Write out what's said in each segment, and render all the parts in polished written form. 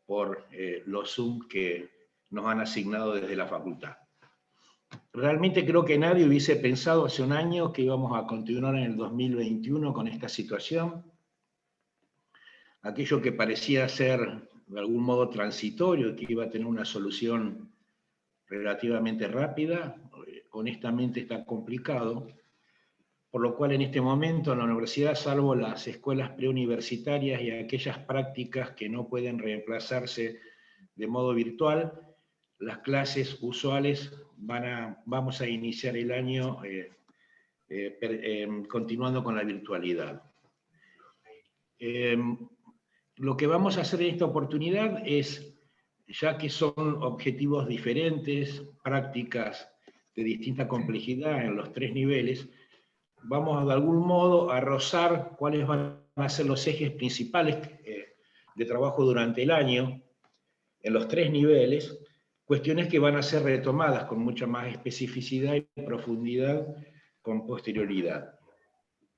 por los Zoom que nos han asignado desde la facultad. Realmente creo que nadie hubiese pensado hace un año que íbamos a continuar en el 2021 con esta situación. Aquello que parecía ser de algún modo transitorio, que iba a tener una solución relativamente rápida, honestamente está complicado, por lo cual en este momento en la universidad, salvo las escuelas preuniversitarias y aquellas prácticas que no pueden reemplazarse de modo virtual, las clases usuales vamos a iniciar el año continuando con la virtualidad. Lo que vamos a hacer en esta oportunidad es, ya que son objetivos diferentes, prácticas de distinta complejidad en los 3 niveles, vamos de algún modo a rozar cuáles van a ser los ejes principales de trabajo durante el año en los 3 niveles, cuestiones que van a ser retomadas con mucha más especificidad y profundidad con posterioridad.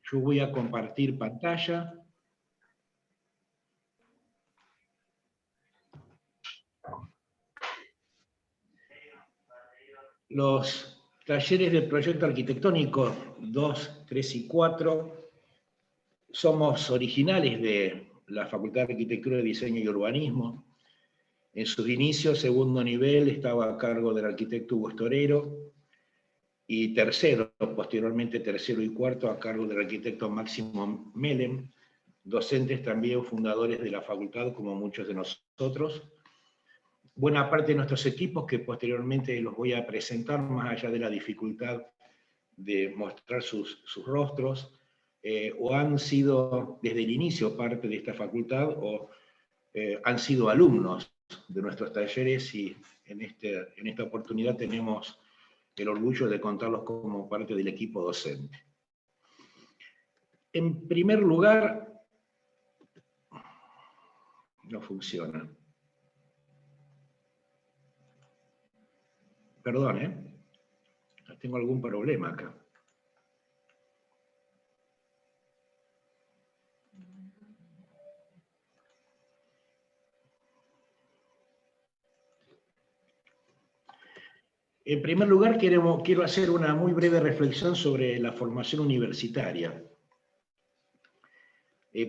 Yo voy a compartir pantalla. Los talleres del proyecto arquitectónico 2, 3 y 4 somos originales de la Facultad de Arquitectura, Diseño y Urbanismo. En sus inicios, segundo nivel estaba a cargo del arquitecto Hugo Estorero, y tercero, posteriormente tercero y cuarto, a cargo del arquitecto Máximo Melem, docentes también fundadores de la facultad, como muchos de nosotros. Buena parte de nuestros equipos, que posteriormente los voy a presentar, más allá de la dificultad de mostrar sus rostros, o han sido desde el inicio parte de esta facultad, o han sido alumnos de nuestros talleres, y en esta oportunidad tenemos el orgullo de contarlos como parte del equipo docente. En primer lugar, no funciona. Perdón, tengo algún problema acá. En primer lugar, quiero hacer una muy breve reflexión sobre la formación universitaria.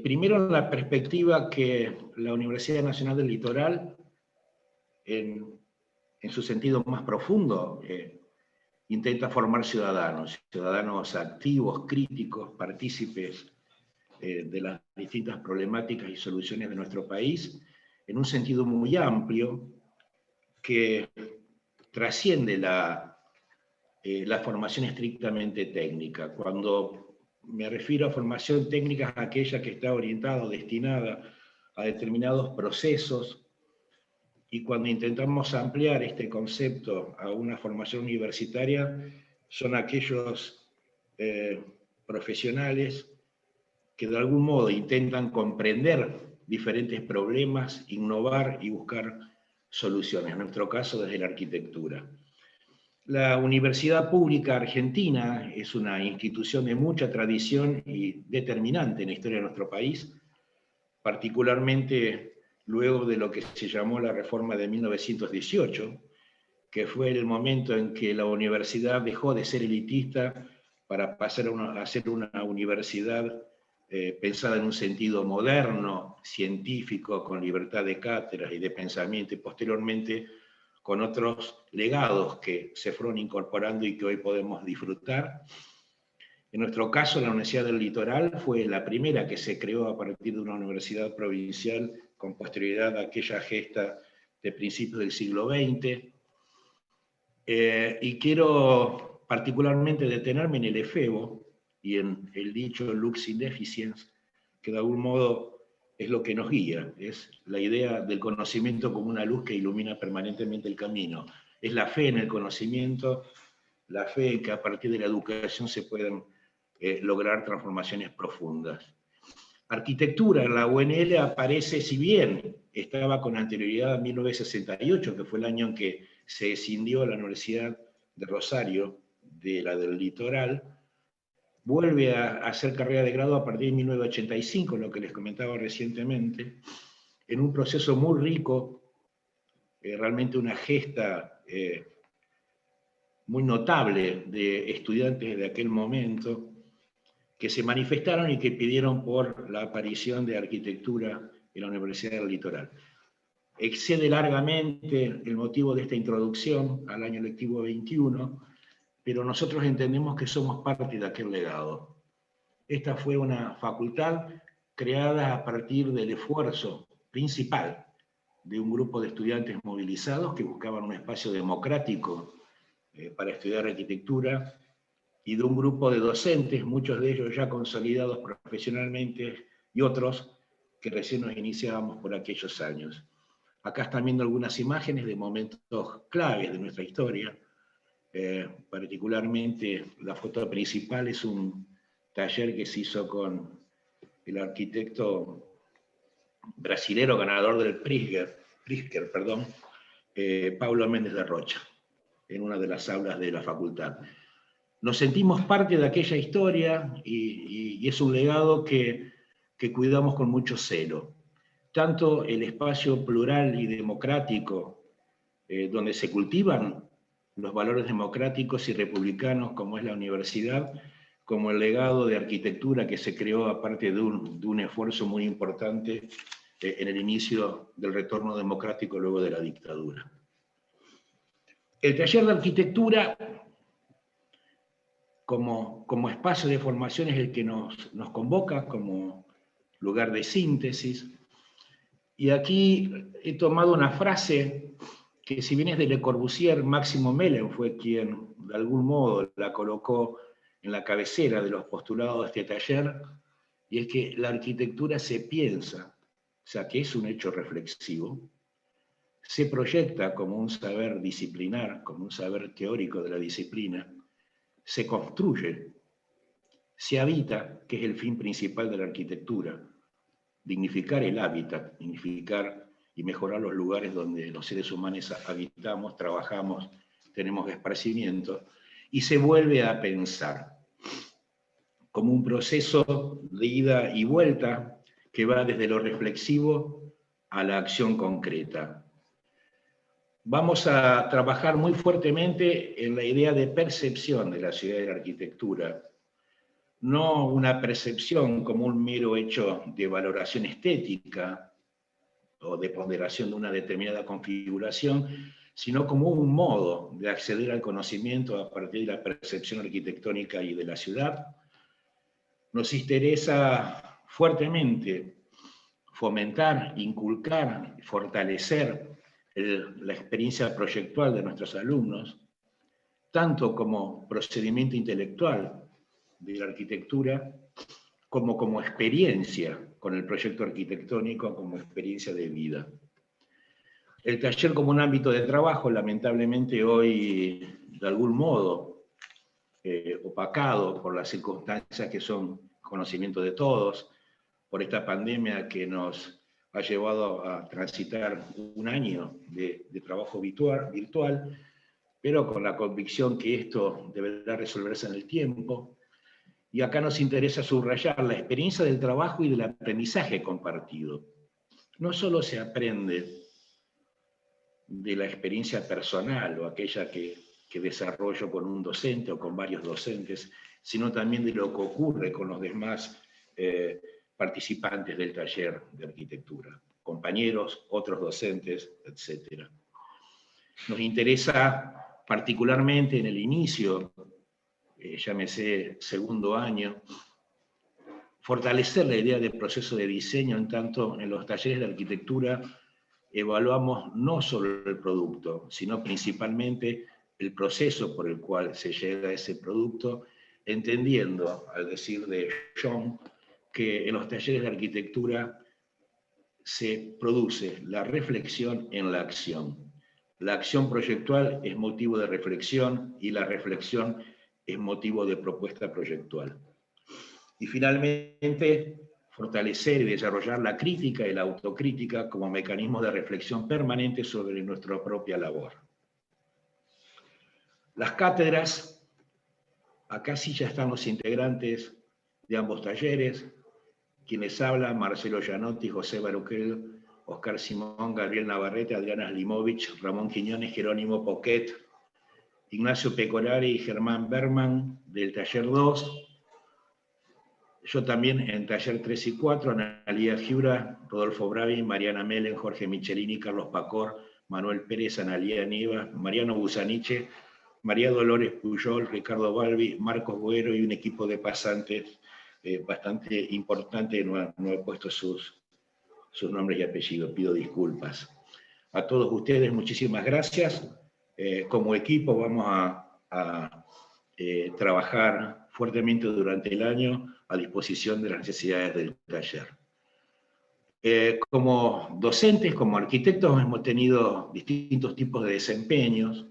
Primero, en la perspectiva que la Universidad Nacional del Litoral, en su sentido más profundo, intenta formar ciudadanos activos, críticos, partícipes de las distintas problemáticas y soluciones de nuestro país, en un sentido muy amplio, que trasciende la formación estrictamente técnica. Cuando me refiero a formación técnica, es aquella que está orientada o destinada a determinados procesos, y cuando intentamos ampliar este concepto a una formación universitaria, son aquellos profesionales que de algún modo intentan comprender diferentes problemas, innovar y buscar soluciones, en nuestro caso desde la arquitectura. La Universidad Pública Argentina es una institución de mucha tradición y determinante en la historia de nuestro país, particularmente luego de lo que se llamó la reforma de 1918, que fue el momento en que la universidad dejó de ser elitista para pasar a ser una universidad pensada en un sentido moderno, científico, con libertad de cátedras y de pensamiento, y posteriormente con otros legados que se fueron incorporando y que hoy podemos disfrutar. En nuestro caso, la Universidad del Litoral fue la primera que se creó a partir de una universidad provincial con posterioridad a aquella gesta de principios del siglo XX. Y quiero particularmente detenerme en el efebo y en el dicho lux inefficiens, que de algún modo es lo que nos guía, es la idea del conocimiento como una luz que ilumina permanentemente el camino. Es la fe en el conocimiento, la fe en que a partir de la educación se pueden lograr transformaciones profundas. Arquitectura en la UNL aparece, si bien estaba con anterioridad a 1968, que fue el año en que se escindió la Universidad de Rosario de la del Litoral, vuelve a hacer carrera de grado a partir de 1985, lo que les comentaba recientemente, en un proceso muy rico, realmente una gesta muy notable de estudiantes de aquel momento, que se manifestaron y que pidieron por la aparición de arquitectura en la Universidad del Litoral. Excede largamente el motivo de esta introducción al año lectivo 21, pero nosotros entendemos que somos parte de aquel legado. Esta fue una facultad creada a partir del esfuerzo principal de un grupo de estudiantes movilizados que buscaban un espacio democrático para estudiar arquitectura, y de un grupo de docentes, muchos de ellos ya consolidados profesionalmente y otros que recién nos iniciábamos por aquellos años. Acá están viendo algunas imágenes de momentos claves de nuestra historia. Particularmente la foto principal es un taller que se hizo con el arquitecto brasilero ganador del Pritzker, Paulo Méndez de Rocha, en una de las aulas de la facultad. Nos sentimos parte de aquella historia y es un legado que cuidamos con mucho celo. Tanto el espacio plural y democrático, donde se cultivan los valores democráticos y republicanos como es la universidad, como el legado de arquitectura que se creó a partir de un esfuerzo muy importante en el inicio del retorno democrático luego de la dictadura. El taller de arquitectura como espacio de formación es el que nos convoca como lugar de síntesis. Y aquí he tomado una frase que, si bien es de Le Corbusier, Máximo Mellen fue quien de algún modo la colocó en la cabecera de los postulados de este taller, y es que la arquitectura se piensa, o sea, que es un hecho reflexivo, se proyecta como un saber disciplinar, como un saber teórico de la disciplina, se construye, se habita, que es el fin principal de la arquitectura, dignificar el hábitat, dignificar y mejorar los lugares donde los seres humanos habitamos, trabajamos, tenemos esparcimiento, y se vuelve a pensar como un proceso de ida y vuelta que va desde lo reflexivo a la acción concreta. Vamos a trabajar muy fuertemente en la idea de percepción de la ciudad y la arquitectura, no una percepción como un mero hecho de valoración estética o de ponderación de una determinada configuración, sino como un modo de acceder al conocimiento a partir de la percepción arquitectónica y de la ciudad. Nos interesa fuertemente fomentar, inculcar, fortalecer la experiencia proyectual de nuestros alumnos, tanto como procedimiento intelectual de la arquitectura, como experiencia con el proyecto arquitectónico, como experiencia de vida. El taller como un ámbito de trabajo, lamentablemente hoy, de algún modo, opacado por las circunstancias que son conocimiento de todos, por esta pandemia que nos ha llevado a transitar un año de trabajo virtual, pero con la convicción que esto deberá resolverse en el tiempo. Y acá nos interesa subrayar la experiencia del trabajo y del aprendizaje compartido. No solo se aprende de la experiencia personal o aquella que desarrollo con un docente o con varios docentes, sino también de lo que ocurre con los demás participantes del taller de arquitectura, compañeros, otros docentes, etc. Nos interesa particularmente en el inicio, llámese segundo año, fortalecer la idea del proceso de diseño, en tanto en los talleres de arquitectura evaluamos no solo el producto, sino principalmente el proceso por el cual se llega a ese producto, entendiendo, al decir de John, que en los talleres de arquitectura se produce la reflexión en la acción. La acción proyectual es motivo de reflexión y la reflexión es motivo de propuesta proyectual. Y finalmente, fortalecer y desarrollar la crítica y la autocrítica como mecanismo de reflexión permanente sobre nuestra propia labor. Las cátedras, acá sí ya están los integrantes de ambos talleres, quienes hablan, Marcelo Gianotti y José Baruquel, Oscar Simón, Gabriel Navarrete, Adriana Slimovich, Ramón Quiñones, Jerónimo Poquet, Ignacio Pecorari y Germán Berman del taller 2. Yo también en taller 3 y 4, Analía Giura, Rodolfo Bravi, Mariana Melen, Jorge Michelini, Carlos Pacor, Manuel Pérez, Analía Nieva, Mariano Busaniche, María Dolores Puyol, Ricardo Balbi, Marcos Güero y un equipo de pasantes bastante importante. No he puesto sus nombres y apellidos, pido disculpas. A todos ustedes muchísimas gracias. Como equipo vamos a trabajar fuertemente durante el año a disposición de las necesidades del taller. Como docentes, como arquitectos, hemos tenido distintos tipos de desempeños,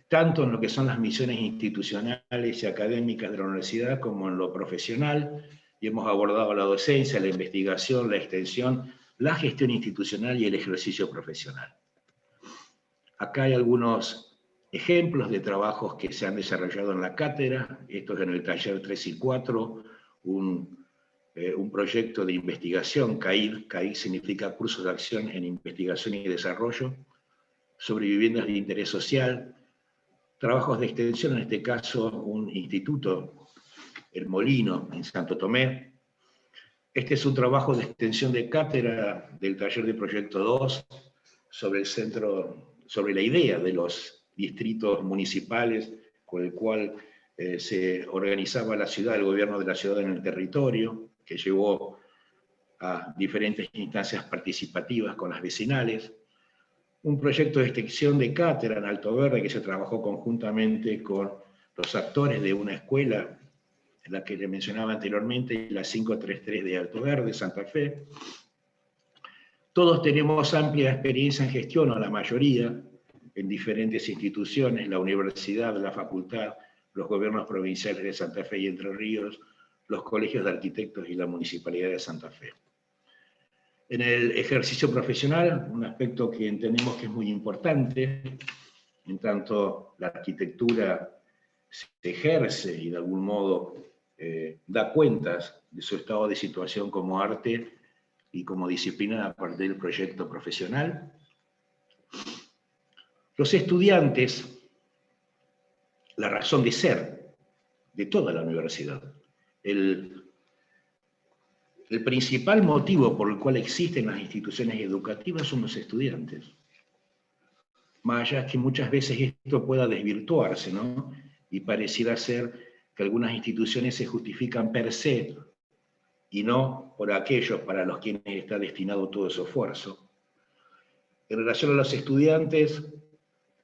tanto en lo que son las misiones institucionales y académicas de la universidad como en lo profesional, y hemos abordado la docencia, la investigación, la extensión, la gestión institucional y el ejercicio profesional. Acá hay algunos ejemplos de trabajos que se han desarrollado en la cátedra. Esto es en el taller 3 y 4, un proyecto de investigación, CAID. CAID significa Cursos de Acción en Investigación y Desarrollo, sobre viviendas de interés social. Trabajos de extensión, en este caso un instituto, El Molino, en Santo Tomé. Este es un trabajo de extensión de cátedra del taller de Proyecto 2 sobre la idea de los distritos municipales con el cual se organizaba la ciudad, el gobierno de la ciudad en el territorio, que llevó a diferentes instancias participativas con las vecinales. Un proyecto de extensión de cátedra en Alto Verde que se trabajó conjuntamente con los actores de una escuela, la que le mencionaba anteriormente, la 533 de Alto Verde, Santa Fe. Todos tenemos amplia experiencia en gestión, o la mayoría, en diferentes instituciones, la universidad, la facultad, los gobiernos provinciales de Santa Fe y Entre Ríos, los colegios de arquitectos y la Municipalidad de Santa Fe. En el ejercicio profesional, un aspecto que entendemos que es muy importante, en tanto la arquitectura se ejerce y de algún modo da cuentas de su estado de situación como arte y como disciplina a partir del proyecto profesional. Los estudiantes, la razón de ser de toda la universidad, el principal motivo por el cual existen las instituciones educativas son los estudiantes. Más allá que muchas veces esto pueda desvirtuarse, ¿no? Y pareciera ser que algunas instituciones se justifican per se y no por aquellos para los quienes está destinado todo su esfuerzo. En relación a los estudiantes,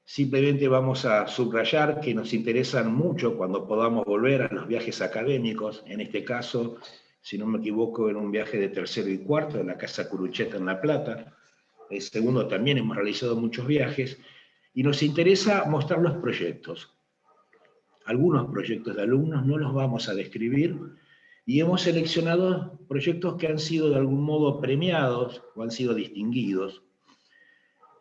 simplemente vamos a subrayar que nos interesan mucho cuando podamos volver a los viajes académicos, en este caso, si no me equivoco, en un viaje de tercero y cuarto, en la Casa Curucheta en La Plata. El segundo también hemos realizado muchos viajes, y nos interesa mostrar los proyectos. Algunos proyectos de alumnos no los vamos a describir, y hemos seleccionado proyectos que han sido de algún modo premiados o han sido distinguidos,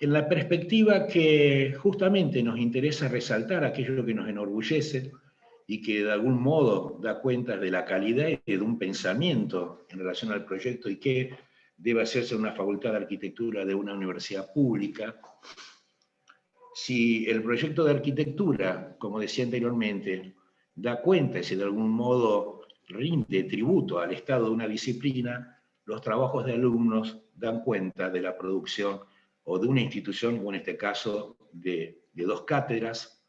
en la perspectiva que justamente nos interesa resaltar aquello que nos enorgullece y que de algún modo da cuenta de la calidad y de un pensamiento en relación al proyecto y que debe hacerse en una facultad de arquitectura de una universidad pública. Si el proyecto de arquitectura, como decía anteriormente, da cuenta y si de algún modo rinde tributo al estado de una disciplina, los trabajos de alumnos dan cuenta de la producción o de una institución, o en este caso de 2 cátedras.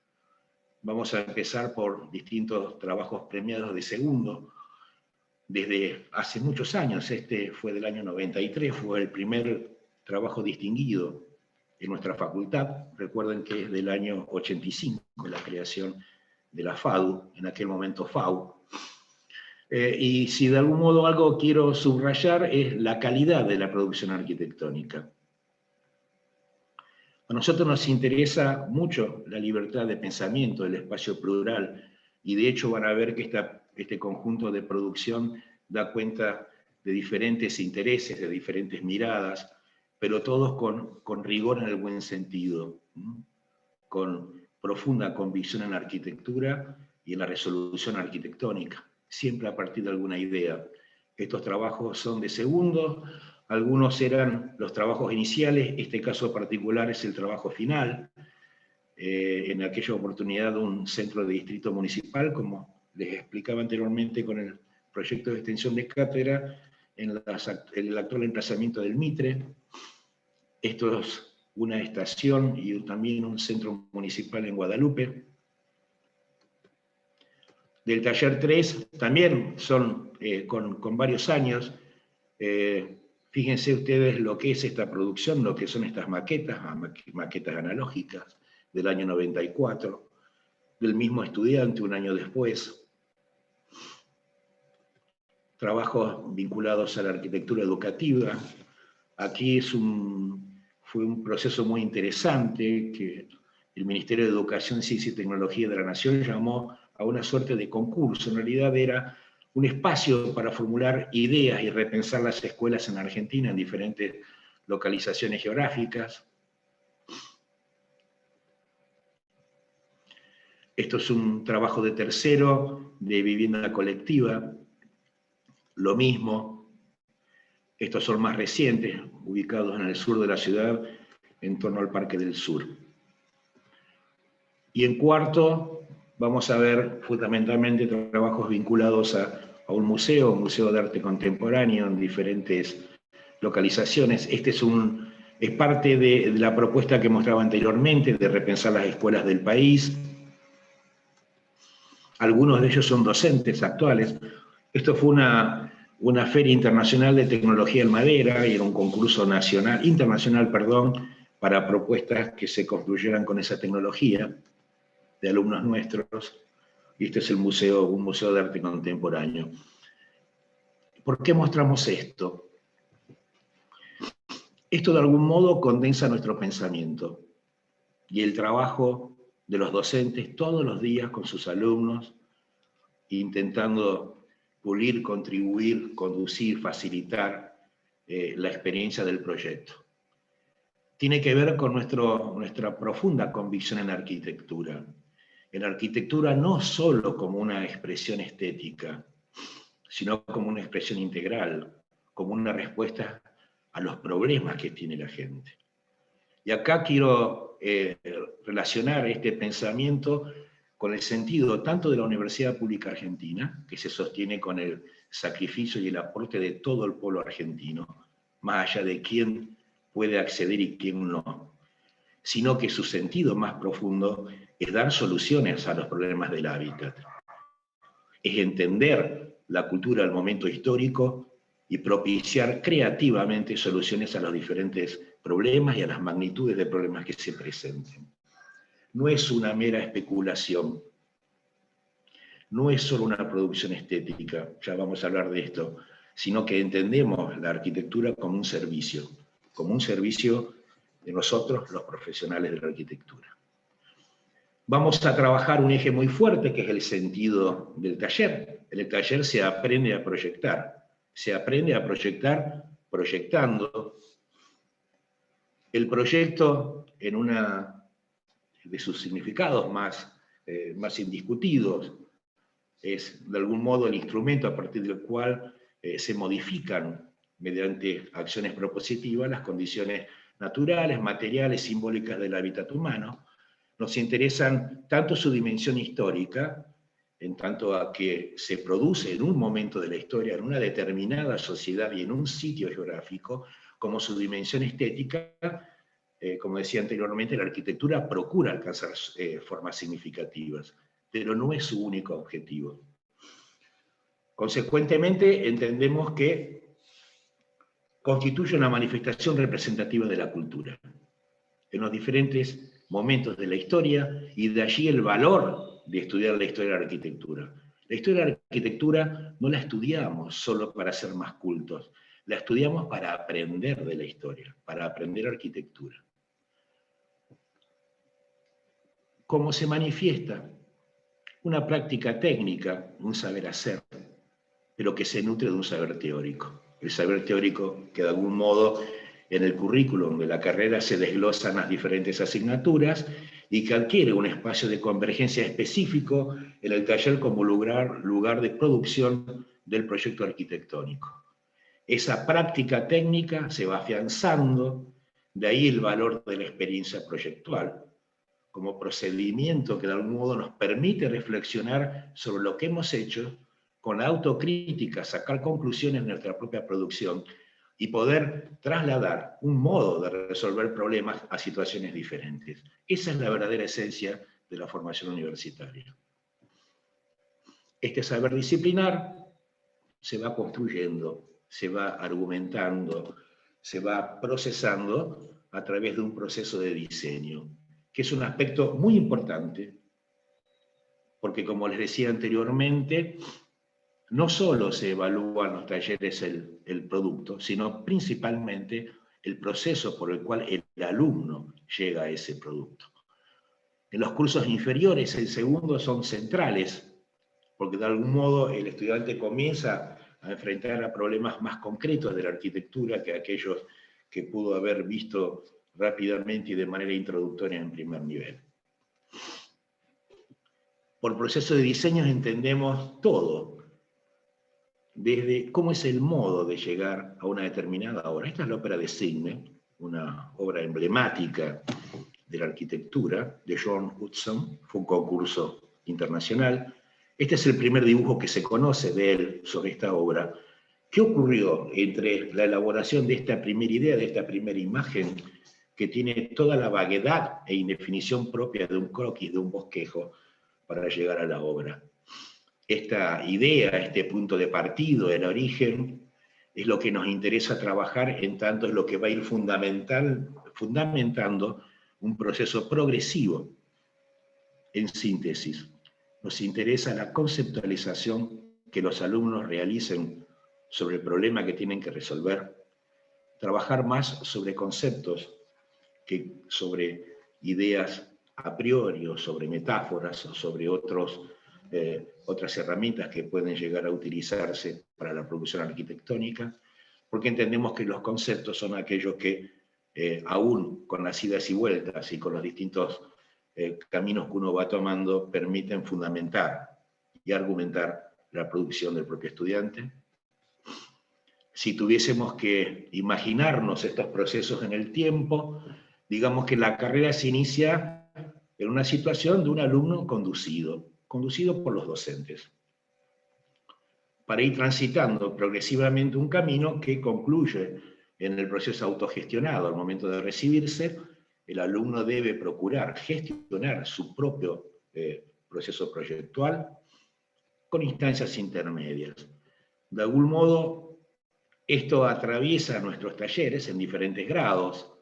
Vamos a empezar por distintos trabajos premiados de segundo. Desde hace muchos años, este fue del año 93, fue el primer trabajo distinguido en nuestra facultad. Recuerden que es del año 85, la creación de la FADU, en aquel momento FAU. Y si de algún modo algo quiero subrayar es la calidad de la producción arquitectónica. A nosotros nos interesa mucho la libertad de pensamiento, el espacio plural, y de hecho van a ver que este conjunto de producción da cuenta de diferentes intereses, de diferentes miradas, pero todos con rigor en el buen sentido, con profunda convicción en la arquitectura y en la resolución arquitectónica, siempre a partir de alguna idea. Estos trabajos son de segundo, Algunos eran los trabajos iniciales, este caso particular es el trabajo final, en aquella oportunidad un centro de distrito municipal, como les explicaba anteriormente con el proyecto de extensión de cátedra, en el actual emplazamiento del Mitre. Esto es una estación y también un centro municipal en Guadalupe. Del taller 3 también son con varios años. Fíjense ustedes lo que es esta producción, lo que son estas maquetas analógicas del año 94, del mismo estudiante un año después. Trabajos vinculados a la arquitectura educativa. Aquí fue un proceso muy interesante que el Ministerio de Educación, Ciencia y Tecnología de la Nación llamó a una suerte de concurso. En realidad era un espacio para formular ideas y repensar las escuelas en Argentina en diferentes localizaciones geográficas. Esto es un trabajo de tercero de vivienda colectiva. Lo mismo, estos son más recientes, ubicados en el sur de la ciudad, en torno al Parque del Sur. Y en cuarto, vamos a ver fundamentalmente trabajos vinculados a un museo de arte contemporáneo en diferentes localizaciones. Este es parte de la propuesta que mostraba anteriormente, de repensar las escuelas del país. Algunos de ellos son docentes actuales. Esto fue una feria internacional de tecnología en madera y era un concurso internacional, para propuestas que se construyeran con esa tecnología de alumnos nuestros. Y este es un museo de arte contemporáneo. ¿Por qué mostramos esto? Esto de algún modo condensa nuestro pensamiento y el trabajo de los docentes todos los días con sus alumnos, intentando pulir, contribuir, conducir, facilitar la experiencia del proyecto. Tiene que ver con nuestra profunda convicción en la arquitectura. En la arquitectura no solo como una expresión estética, sino como una expresión integral, como una respuesta a los problemas que tiene la gente. Y acá quiero relacionar este pensamiento con el sentido tanto de la Universidad Pública Argentina, que se sostiene con el sacrificio y el aporte de todo el pueblo argentino, más allá de quién puede acceder y quién no, sino que su sentido más profundo es dar soluciones a los problemas del hábitat. Es entender la cultura del momento histórico y propiciar creativamente soluciones a los diferentes problemas y a las magnitudes de problemas que se presenten. No es una mera especulación, no es solo una producción estética, ya vamos a hablar de esto, sino que entendemos la arquitectura como un servicio de nosotros, los profesionales de la arquitectura. Vamos a trabajar un eje muy fuerte, que es el sentido del taller. En el taller se aprende a proyectar proyectando. El proyecto, en una de sus significados más indiscutidos, es de algún modo el instrumento a partir del cual se modifican mediante acciones propositivas las condiciones naturales, materiales, simbólicas del hábitat humano. Nos interesan tanto su dimensión histórica, en tanto a que se produce en un momento de la historia, en una determinada sociedad y en un sitio geográfico, como su dimensión estética. Como decía anteriormente, la arquitectura procura alcanzar formas significativas, pero no es su único objetivo. Consecuentemente, entendemos que constituye una manifestación representativa de la cultura en los diferentes momentos de la historia, y de allí el valor de estudiar la historia de la arquitectura. La historia de la arquitectura no la estudiamos solo para ser más cultos, la estudiamos para aprender de la historia, para aprender arquitectura. ¿Cómo se manifiesta? Una práctica técnica, un saber hacer, pero que se nutre de un saber teórico. El saber teórico que de algún modo en el currículum de la carrera se desglosan las diferentes asignaturas y que adquiere un espacio de convergencia específico en el taller como lugar de producción del proyecto arquitectónico. Esa práctica técnica se va afianzando, de ahí el valor de la experiencia proyectual, como procedimiento que de algún modo nos permite reflexionar sobre lo que hemos hecho, con la autocrítica, sacar conclusiones de nuestra propia producción y poder trasladar un modo de resolver problemas a situaciones diferentes. Esa es la verdadera esencia de la formación universitaria. Este saber disciplinar se va construyendo, se va argumentando, se va procesando a través de un proceso de diseño, que es un aspecto muy importante, porque como les decía anteriormente, no solo se evalúa en los talleres el producto, sino principalmente el proceso por el cual el alumno llega a ese producto. En los cursos inferiores, el segundo son centrales, porque de algún modo el estudiante comienza a enfrentar a problemas más concretos de la arquitectura que aquellos que pudo haber visto rápidamente y de manera introductoria en primer nivel. Por proceso de diseño entendemos todo, desde cómo es el modo de llegar a una determinada obra. Esta es la ópera de Sidney, una obra emblemática de la arquitectura, de John Hudson, fue un concurso internacional. Este es el primer dibujo que se conoce de él sobre esta obra. ¿Qué ocurrió entre la elaboración de esta primera idea, de esta primera imagen, que tiene toda la vaguedad e indefinición propia de un croquis, de un bosquejo, para llegar a la obra? Esta idea, este punto de partido, el origen, es lo que nos interesa trabajar, en tanto es lo que va a ir fundamentando un proceso progresivo. En síntesis, nos interesa la conceptualización que los alumnos realicen sobre el problema que tienen que resolver, trabajar más sobre conceptos que sobre ideas a priori, o sobre metáforas, o sobre otras herramientas que pueden llegar a utilizarse para la producción arquitectónica, porque entendemos que los conceptos son aquellos que, aún con las idas y vueltas y con los distintos caminos que uno va tomando, permiten fundamentar y argumentar la producción del propio estudiante. Si tuviésemos que imaginarnos estos procesos en el tiempo, digamos que la carrera se inicia en una situación de un alumno conducido por los docentes, para ir transitando progresivamente un camino que concluye en el proceso autogestionado. Al momento de recibirse, el alumno debe procurar gestionar su propio proceso proyectual con instancias intermedias. De algún modo, esto atraviesa nuestros talleres en diferentes grados.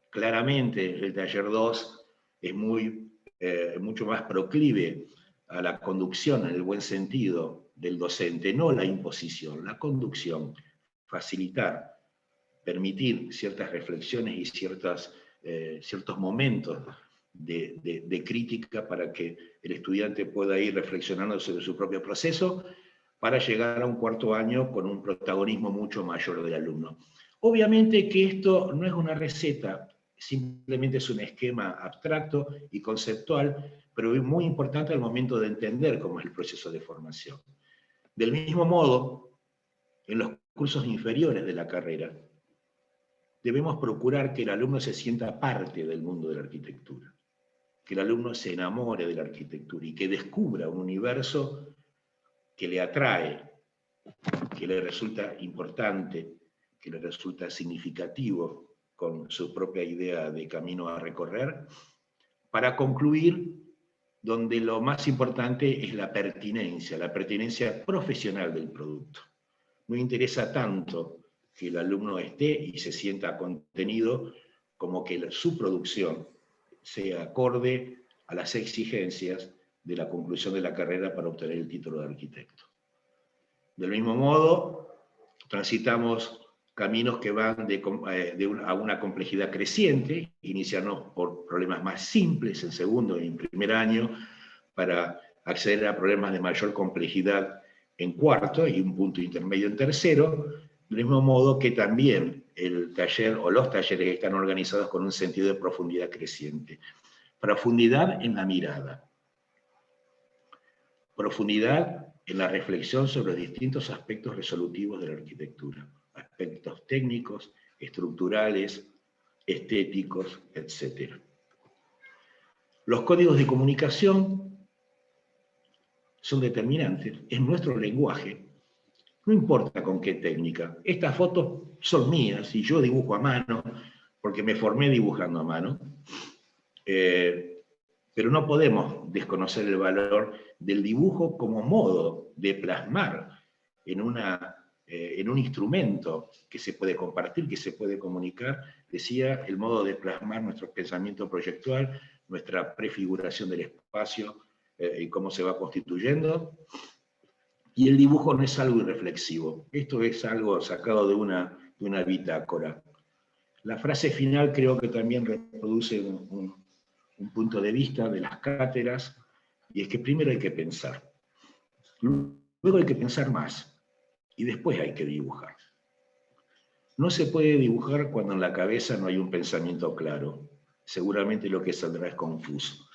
Claramente, el taller 2 es mucho más proclive a la conducción en el buen sentido del docente, no la imposición, la conducción, facilitar, permitir ciertas reflexiones y ciertos momentos de crítica para que el estudiante pueda ir reflexionando sobre su propio proceso, para llegar a un cuarto año con un protagonismo mucho mayor del alumno. Obviamente que esto no es una receta, simplemente es un esquema abstracto y conceptual, pero es muy importante al momento de entender cómo es el proceso de formación. Del mismo modo, en los cursos inferiores de la carrera, debemos procurar que el alumno se sienta parte del mundo de la arquitectura, que el alumno se enamore de la arquitectura y que descubra un universo que le atrae, que le resulta importante, que le resulta significativo con su propia idea de camino a recorrer, para concluir donde lo más importante es la pertinencia profesional del producto. No interesa tanto que el alumno esté y se sienta contenido, como que su producción sea acorde a las exigencias de la conclusión de la carrera para obtener el título de arquitecto. Del mismo modo, transitamos caminos que van a una complejidad creciente, iniciarnos por problemas más simples en segundo y en primer año, para acceder a problemas de mayor complejidad en cuarto y un punto intermedio en tercero, del mismo modo que también el taller o los talleres están organizados con un sentido de profundidad creciente. Profundidad en la mirada, profundidad en la reflexión sobre los distintos aspectos resolutivos de la arquitectura, aspectos técnicos, estructurales, estéticos, etc. Los códigos de comunicación son determinantes, es nuestro lenguaje, no importa con qué técnica. Estas fotos son mías y yo dibujo a mano, porque me formé dibujando a mano, pero no podemos desconocer el valor del dibujo como modo de plasmar en un instrumento que se puede compartir, que se puede comunicar, decía, el modo de plasmar nuestro pensamiento proyectual, nuestra prefiguración del espacio y cómo se va constituyendo. Y el dibujo no es algo irreflexivo, esto es algo sacado de una bitácora. La frase final creo que también reproduce un punto de vista de las cátedras, y es que primero hay que pensar, luego hay que pensar más, y después hay que dibujar. No se puede dibujar cuando en la cabeza no hay un pensamiento claro. Seguramente lo que saldrá es confuso,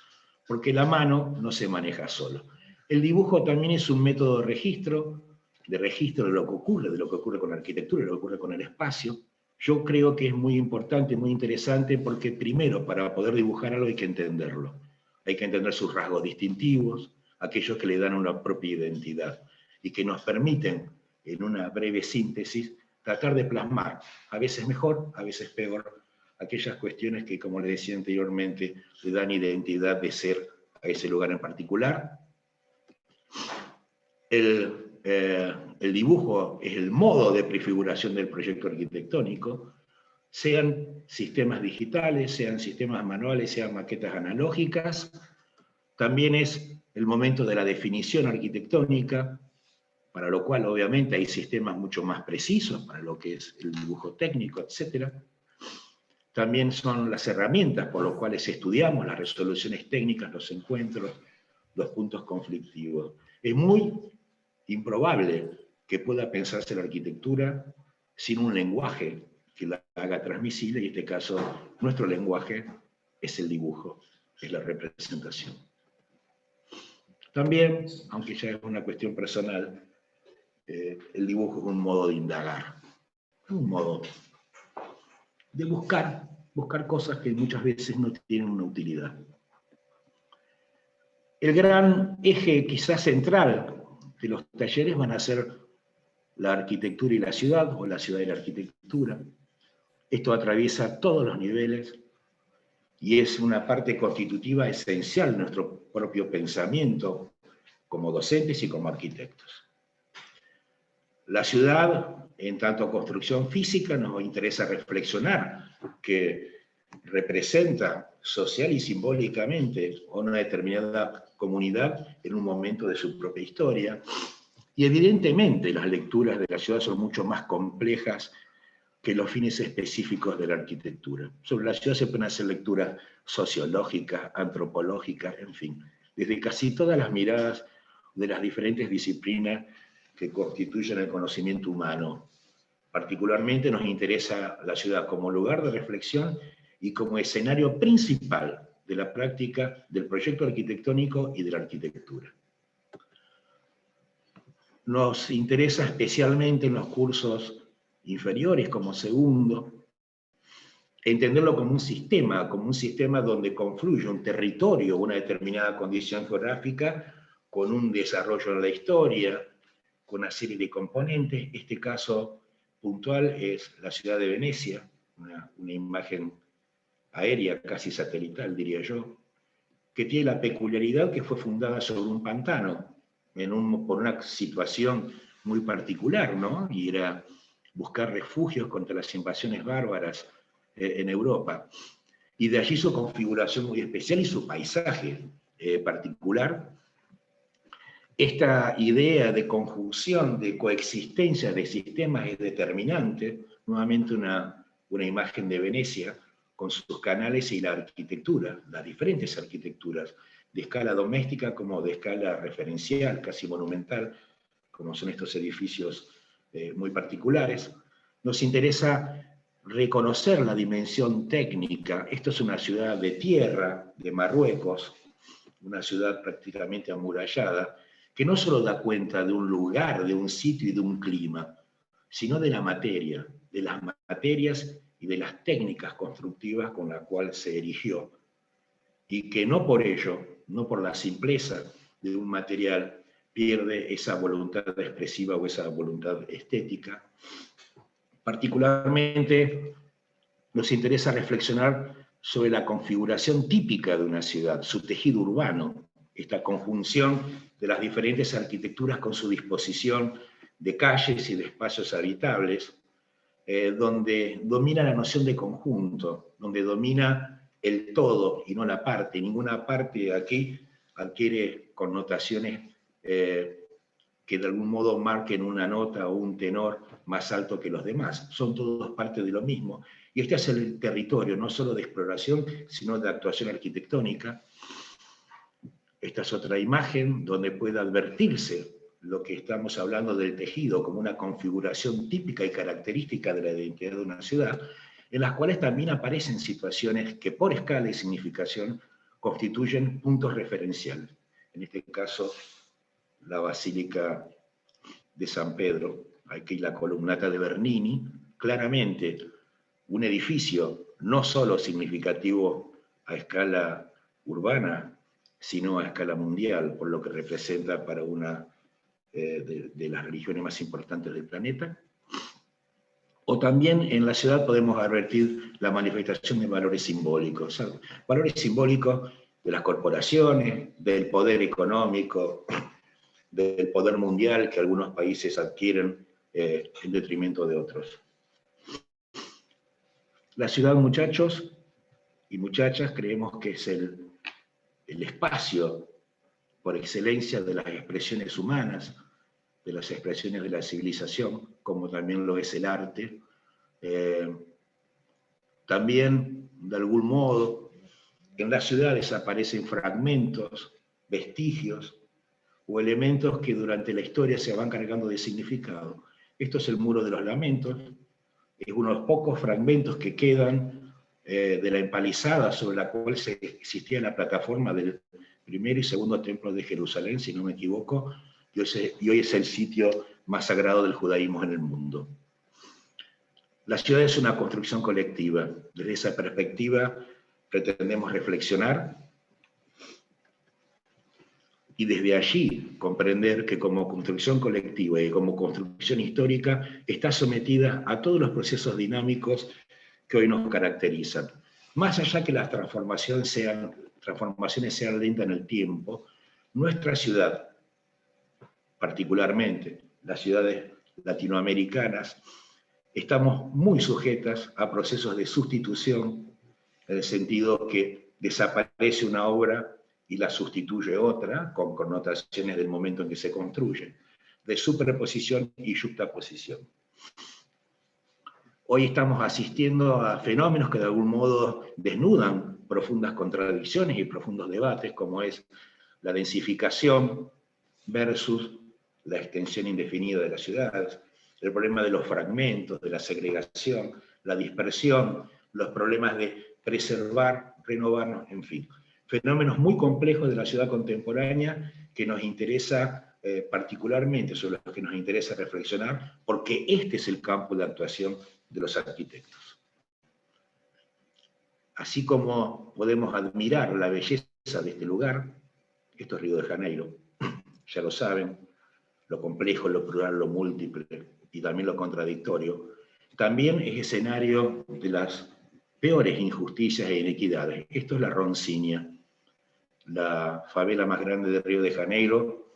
porque la mano no se maneja solo. El dibujo también es un método de registro de lo que ocurre con la arquitectura, de lo que ocurre con el espacio. Yo creo que es muy importante, muy interesante, porque primero, para poder dibujar algo hay que entenderlo. Hay que entender sus rasgos distintivos, aquellos que le dan una propia identidad, y que nos permiten, en una breve síntesis, tratar de plasmar, a veces mejor, a veces peor, aquellas cuestiones que, como les decía anteriormente, le dan identidad de ser a ese lugar en particular. El dibujo es el modo de prefiguración del proyecto arquitectónico, sean sistemas digitales, sean sistemas manuales, sean maquetas analógicas. También es el momento de la definición arquitectónica, para lo cual obviamente hay sistemas mucho más precisos para lo que es el dibujo técnico, etc. También son las herramientas por las cuales estudiamos las resoluciones técnicas, los encuentros, los puntos conflictivos. Es muy improbable que pueda pensarse la arquitectura sin un lenguaje que la haga transmisible, y en este caso nuestro lenguaje es el dibujo, es la representación. También, aunque ya es una cuestión personal, el dibujo es un modo de indagar, un modo de buscar cosas que muchas veces no tienen una utilidad. El gran eje quizás central de los talleres van a ser la arquitectura y la ciudad, o la ciudad y la arquitectura. Esto atraviesa todos los niveles y es una parte constitutiva esencial de nuestro propio pensamiento como docentes y como arquitectos. La ciudad, en tanto construcción física, nos interesa reflexionar que representa social y simbólicamente a una determinada comunidad en un momento de su propia historia. Y evidentemente las lecturas de la ciudad son mucho más complejas que los fines específicos de la arquitectura. Sobre la ciudad se pueden hacer lecturas sociológicas, antropológicas, en fin, desde casi todas las miradas de las diferentes disciplinas que constituyen el conocimiento humano. Particularmente nos interesa la ciudad como lugar de reflexión y como escenario principal de la práctica del proyecto arquitectónico y de la arquitectura. Nos interesa especialmente en los cursos inferiores, como segundo, entenderlo como un sistema donde confluye un territorio, una determinada condición geográfica, con un desarrollo en la historia, con una serie de componentes. Este caso puntual es la ciudad de Venecia, una imagen aérea, casi satelital, diría yo, que tiene la peculiaridad que fue fundada sobre un pantano, por una situación muy particular, ¿no? Y era buscar refugios contra las invasiones bárbaras en Europa. Y de allí su configuración muy especial y su paisaje particular. Esta idea de conjunción, de coexistencia de sistemas es determinante. Nuevamente una imagen de Venecia con sus canales y la arquitectura, las diferentes arquitecturas, de escala doméstica como de escala referencial, casi monumental, como son estos edificios muy particulares. Nos interesa reconocer la dimensión técnica. Esto es una ciudad de tierra, de Marruecos, una ciudad prácticamente amurallada, que no solo da cuenta de un lugar, de un sitio y de un clima, sino de la materia, de las materias y de las técnicas constructivas con las cuales se erigió, y que no por ello, no por la simpleza de un material, pierde esa voluntad expresiva o esa voluntad estética. Particularmente nos interesa reflexionar sobre la configuración típica de una ciudad, su tejido urbano, esta conjunción de las diferentes arquitecturas con su disposición de calles y de espacios habitables, donde domina la noción de conjunto, donde domina el todo y no la parte. Ninguna parte aquí adquiere connotaciones que de algún modo marquen una nota o un tenor más alto que los demás. Son todos parte de lo mismo. Y este es el territorio, no solo de exploración, sino de actuación arquitectónica. Esta es otra imagen donde puede advertirse lo que estamos hablando del tejido como una configuración típica y característica de la identidad de una ciudad, en las cuales también aparecen situaciones que por escala y significación constituyen puntos referenciales. En este caso, la Basílica de San Pedro, aquí la columnata de Bernini, claramente un edificio no solo significativo a escala urbana, sino a escala mundial, por lo que representa para una de las religiones más importantes del planeta. O también en la ciudad podemos advertir la manifestación de valores simbólicos, ¿sabes? Valores simbólicos de las corporaciones, del poder económico, del poder mundial que algunos países adquieren en detrimento de otros. La ciudad, muchachos y muchachas, creemos que es el espacio por excelencia de las expresiones humanas, de las expresiones de la civilización, como también lo es el arte. También, de algún modo, en las ciudades aparecen fragmentos, vestigios o elementos que durante la historia se van cargando de significado. Esto es el Muro de los Lamentos, es uno de los pocos fragmentos que quedan de la empalizada sobre la cual existía la plataforma del primer y segundo templo de Jerusalén, si no me equivoco, y hoy es el sitio más sagrado del judaísmo en el mundo. La ciudad es una construcción colectiva. Desde esa perspectiva pretendemos reflexionar y desde allí comprender que como construcción colectiva y como construcción histórica está sometida a todos los procesos dinámicos que hoy nos caracterizan. Más allá que las transformaciones sean lentas en el tiempo, nuestra ciudad, particularmente las ciudades latinoamericanas, estamos muy sujetas a procesos de sustitución, en el sentido que desaparece una obra y la sustituye otra, con connotaciones del momento en que se construye, de superposición y yuxtaposición. Hoy estamos asistiendo a fenómenos que de algún modo desnudan profundas contradicciones y profundos debates, como es la densificación versus la extensión indefinida de las ciudades, el problema de los fragmentos, de la segregación, la dispersión, los problemas de preservar, renovarnos, en fin. Fenómenos muy complejos de la ciudad contemporánea que nos interesa particularmente, sobre los que nos interesa reflexionar, porque este es el campo de actuación de los arquitectos. Así como podemos admirar la belleza de este lugar, esto es Río de Janeiro, ya lo saben, lo complejo, lo plural, lo múltiple y también lo contradictorio, también es escenario de las peores injusticias e inequidades. Esto es la Rocinha, la favela más grande de Río de Janeiro,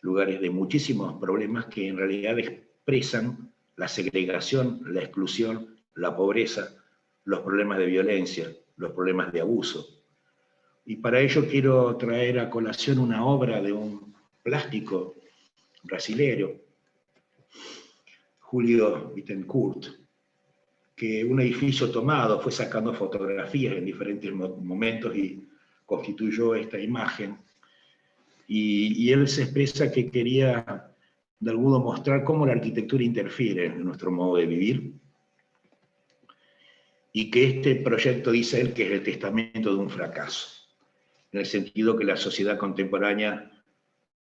lugares de muchísimos problemas que en realidad expresan la segregación, la exclusión, la pobreza, los problemas de violencia, los problemas de abuso. Y para ello quiero traer a colación una obra de un plástico brasilero, Julio Bittencourt, que un edificio tomado fue sacando fotografías en diferentes momentos y constituyó esta imagen. Y él se expresa que quería de algún modo mostrar cómo la arquitectura interfiere en nuestro modo de vivir, y que este proyecto, dice él, que es el testamento de un fracaso, en el sentido que la sociedad contemporánea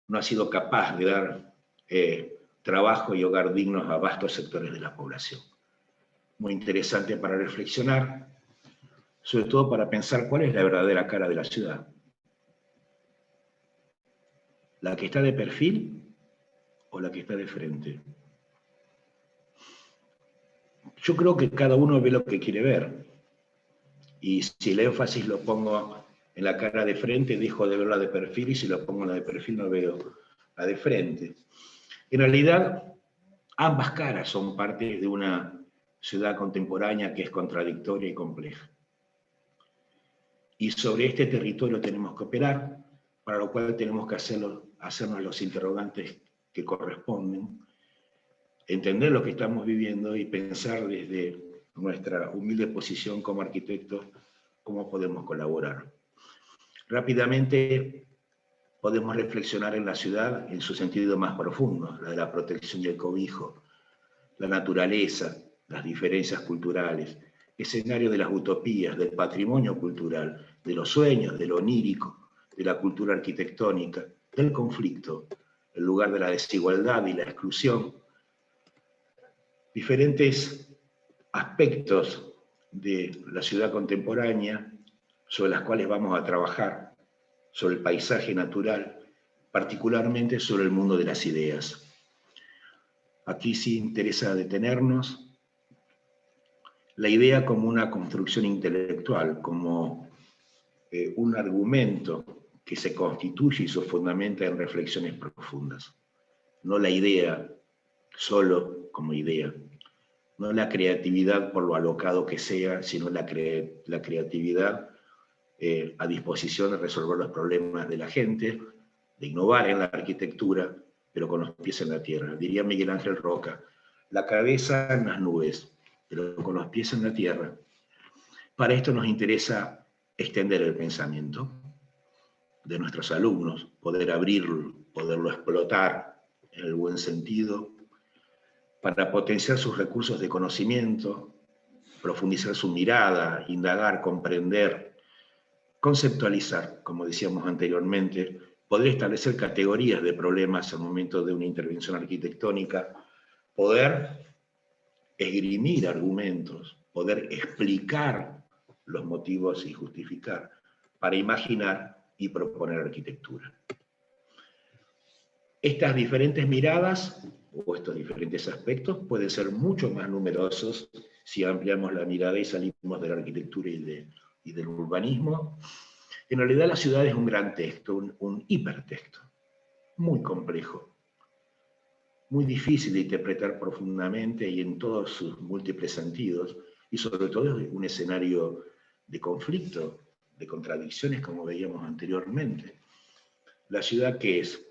no ha sido capaz de dar trabajo y hogar dignos a vastos sectores de la población. Muy interesante para reflexionar, sobre todo para pensar cuál es la verdadera cara de la ciudad. ¿La que está de perfil o la que está de frente? Yo creo que cada uno ve lo que quiere ver. Y si el énfasis lo pongo en la cara de frente, dejo de ver la de perfil, y si lo pongo en la de perfil, no veo la de frente. En realidad, ambas caras son parte de una ciudad contemporánea que es contradictoria y compleja. Y sobre este territorio tenemos que operar, para lo cual tenemos que hacernos los interrogantes que corresponden, entender lo que estamos viviendo y pensar desde nuestra humilde posición como arquitectos cómo podemos colaborar. Rápidamente podemos reflexionar en la ciudad en su sentido más profundo, la de la protección y el cobijo, la naturaleza, las diferencias culturales, escenario de las utopías, del patrimonio cultural, de los sueños, de lo onírico, de la cultura arquitectónica, del conflicto, el lugar de la desigualdad y la exclusión. Diferentes aspectos de la ciudad contemporánea sobre las cuales vamos a trabajar, sobre el paisaje natural, particularmente sobre el mundo de las ideas. Aquí sí interesa detenernos. La idea como una construcción intelectual, como un argumento que se constituye y se fundamenta en reflexiones profundas. No la idea solo como idea. No la creatividad por lo alocado que sea, sino la creatividad a disposición de resolver los problemas de la gente, de innovar en la arquitectura, pero con los pies en la tierra. Diría Miguel Ángel Roca, la cabeza en las nubes, pero con los pies en la tierra. Para esto nos interesa extender el pensamiento de nuestros alumnos, poder abrirlo, poderlo explotar en el buen sentido, para potenciar sus recursos de conocimiento, profundizar su mirada, indagar, comprender, conceptualizar, como decíamos anteriormente, poder establecer categorías de problemas al momento de una intervención arquitectónica, poder esgrimir argumentos, poder explicar los motivos y justificar, para imaginar y proponer arquitectura. Estas diferentes miradas o estos diferentes aspectos pueden ser mucho más numerosos si ampliamos la mirada y salimos de la arquitectura y del urbanismo. En realidad la ciudad es un gran texto, un hipertexto, muy complejo, muy difícil de interpretar profundamente y en todos sus múltiples sentidos, y sobre todo es un escenario de conflicto, de contradicciones, como veíamos anteriormente. La ciudad, ¿qué es?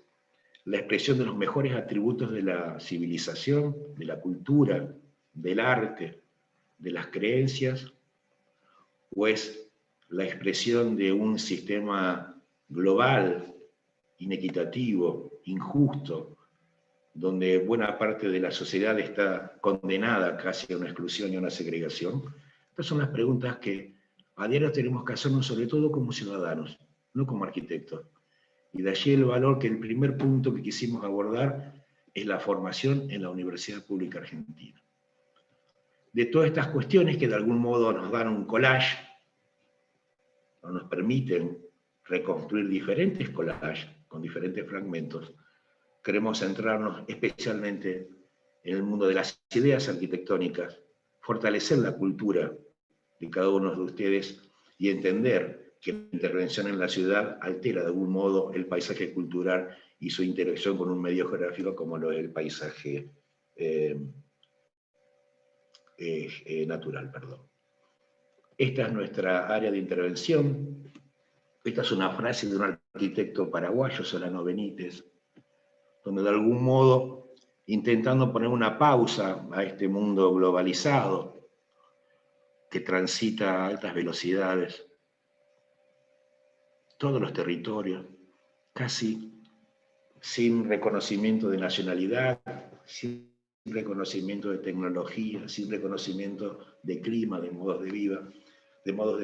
La expresión de los mejores atributos de la civilización, de la cultura, del arte, de las creencias, o es la expresión de un sistema global, inequitativo, injusto, donde buena parte de la sociedad está condenada casi a una exclusión y a una segregación? Estas son las preguntas que a diario tenemos que hacernos, sobre todo como ciudadanos, no como arquitectos. Y de allí el valor que el primer punto que quisimos abordar es la formación en la Universidad Pública Argentina. De todas estas cuestiones que de algún modo nos dan un collage, o nos permiten reconstruir diferentes collages con diferentes fragmentos, queremos centrarnos especialmente en el mundo de las ideas arquitectónicas, fortalecer la cultura de cada uno de ustedes y entender que la intervención en la ciudad altera de algún modo el paisaje cultural y su interacción con un medio geográfico como lo es el paisaje natural. Esta es nuestra área de intervención. Esta es una frase de un arquitecto paraguayo, Solano Benítez, donde de algún modo, intentando poner una pausa a este mundo globalizado que transita a altas velocidades, todos los territorios, casi sin reconocimiento de nacionalidad, sin reconocimiento de tecnología, sin reconocimiento de clima, de modos de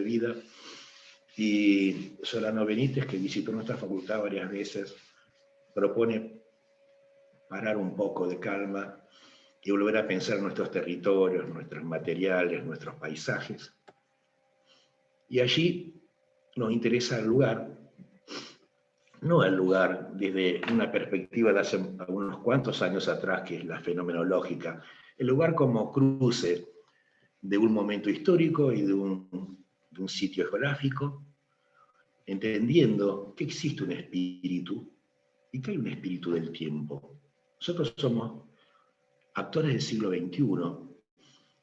vida. Y Solano Benítez, que visitó nuestra facultad varias veces, propone parar un poco de calma y volver a pensar nuestros territorios, nuestros materiales, nuestros paisajes. Y allí nos interesa el lugar, no el lugar desde una perspectiva de hace unos cuantos años atrás, que es la fenomenológica, el lugar como cruce de un momento histórico y de un sitio geográfico, entendiendo que existe un espíritu y que hay un espíritu del tiempo. Nosotros somos actores del siglo XXI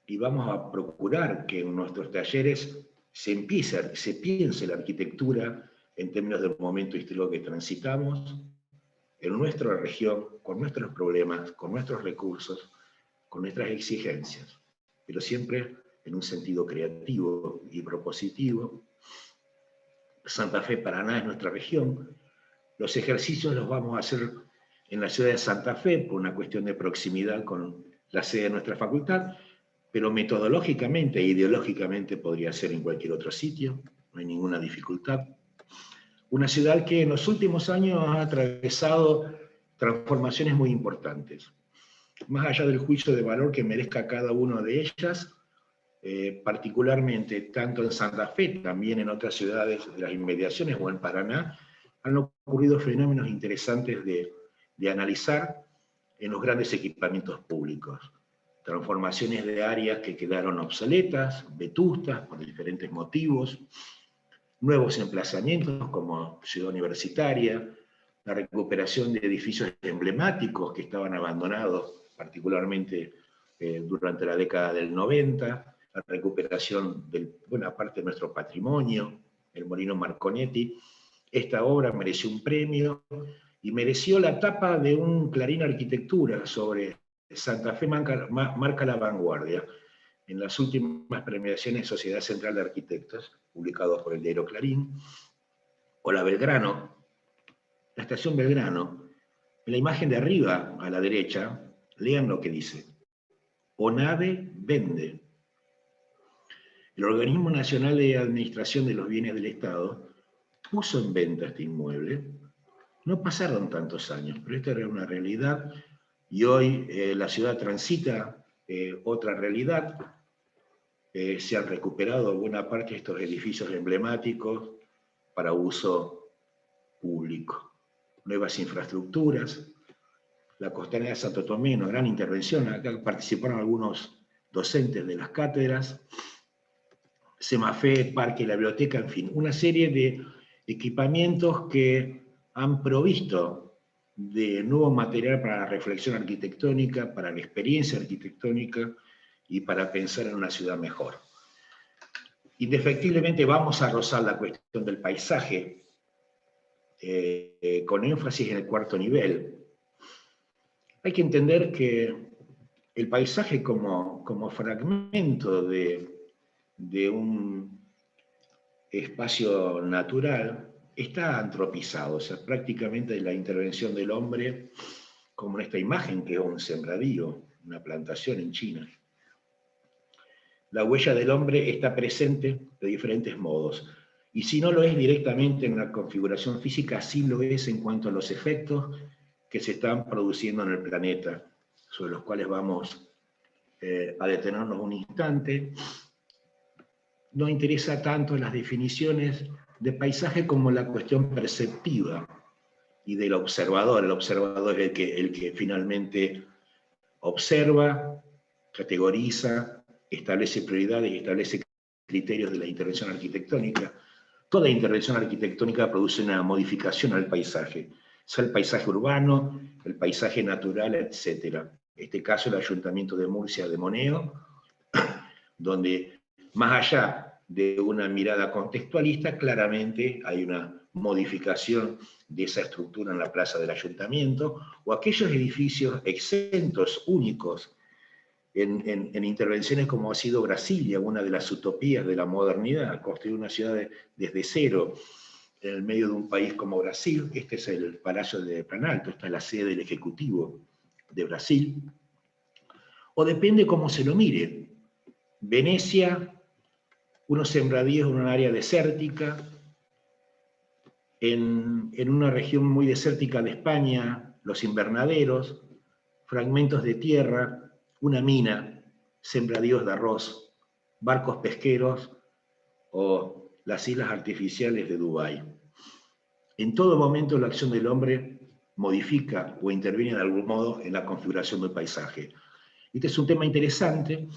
y vamos a procurar que en nuestros talleres se piense la arquitectura en términos del momento histórico que transitamos, en nuestra región, con nuestros problemas, con nuestros recursos, con nuestras exigencias, pero siempre en un sentido creativo y propositivo. Santa Fe, Paraná es nuestra región. Los ejercicios los vamos a hacer en la ciudad de Santa Fe por una cuestión de proximidad con la sede de nuestra facultad, pero metodológicamente e ideológicamente podría ser en cualquier otro sitio, no hay ninguna dificultad. Una ciudad que en los últimos años ha atravesado transformaciones muy importantes. Más allá del juicio de valor que merezca cada una de ellas, particularmente tanto en Santa Fe, también en otras ciudades de las inmediaciones o en Paraná, han ocurrido fenómenos interesantes de analizar en los grandes equipamientos públicos. Transformaciones de áreas que quedaron obsoletas, vetustas, por diferentes motivos, nuevos emplazamientos como Ciudad Universitaria, la recuperación de edificios emblemáticos que estaban abandonados, particularmente durante la década del 90, la recuperación de buena parte de nuestro patrimonio, el Molino Marconetti. Esta obra mereció un premio y mereció la tapa de un Clarín Arquitectura sobre Santa Fe marca la vanguardia en las últimas premiaciones de Sociedad Central de Arquitectos, publicados por el diario Clarín, o la Belgrano, la estación Belgrano. En la imagen de arriba, a la derecha, lean lo que dice: ONAVE vende. El Organismo Nacional de Administración de los Bienes del Estado puso en venta este inmueble. No pasaron tantos años, pero esta era una realidad, y hoy la ciudad transita otra realidad. Se han recuperado buena parte de estos edificios emblemáticos para uso público. Nuevas infraestructuras, la Costanera de Santo Tomé, una gran intervención, acá participaron algunos docentes de las cátedras, Semafé, Parque, la biblioteca, en fin, una serie de equipamientos que han provisto de nuevo material para la reflexión arquitectónica, para la experiencia arquitectónica y para pensar en una ciudad mejor. Indefectiblemente vamos a rozar la cuestión del paisaje, con énfasis en el cuarto nivel. Hay que entender que el paisaje como fragmento de un espacio natural está antropizado, o sea, prácticamente la intervención del hombre, como en esta imagen que es un sembradío, una plantación en China. La huella del hombre está presente de diferentes modos, y si no lo es directamente en la configuración física, sí lo es en cuanto a los efectos que se están produciendo en el planeta, sobre los cuales vamos a detenernos un instante. No interesa tanto las definiciones de paisaje como la cuestión perceptiva y del observador. El observador es el que finalmente observa, categoriza, establece prioridades y establece criterios de la intervención arquitectónica. Toda intervención arquitectónica produce una modificación al paisaje, sea el paisaje urbano, el paisaje natural, etc. En este caso, el Ayuntamiento de Murcia de Moneo, donde más allá de una mirada contextualista, claramente hay una modificación de esa estructura en la plaza del ayuntamiento, o aquellos edificios exentos, únicos, en intervenciones como ha sido Brasilia, una de las utopías de la modernidad, construir una ciudad desde cero, en el medio de un país como Brasil. Este es el Palacio de Planalto, esta es la sede del Ejecutivo de Brasil. O depende cómo se lo mire. Venecia, unos sembradíos en un área desértica, en una región muy desértica de España, los invernaderos, fragmentos de tierra, una mina, sembradíos de arroz, barcos pesqueros o las islas artificiales de Dubái. En todo momento la acción del hombre modifica o interviene de algún modo en la configuración del paisaje. Este es un tema interesante,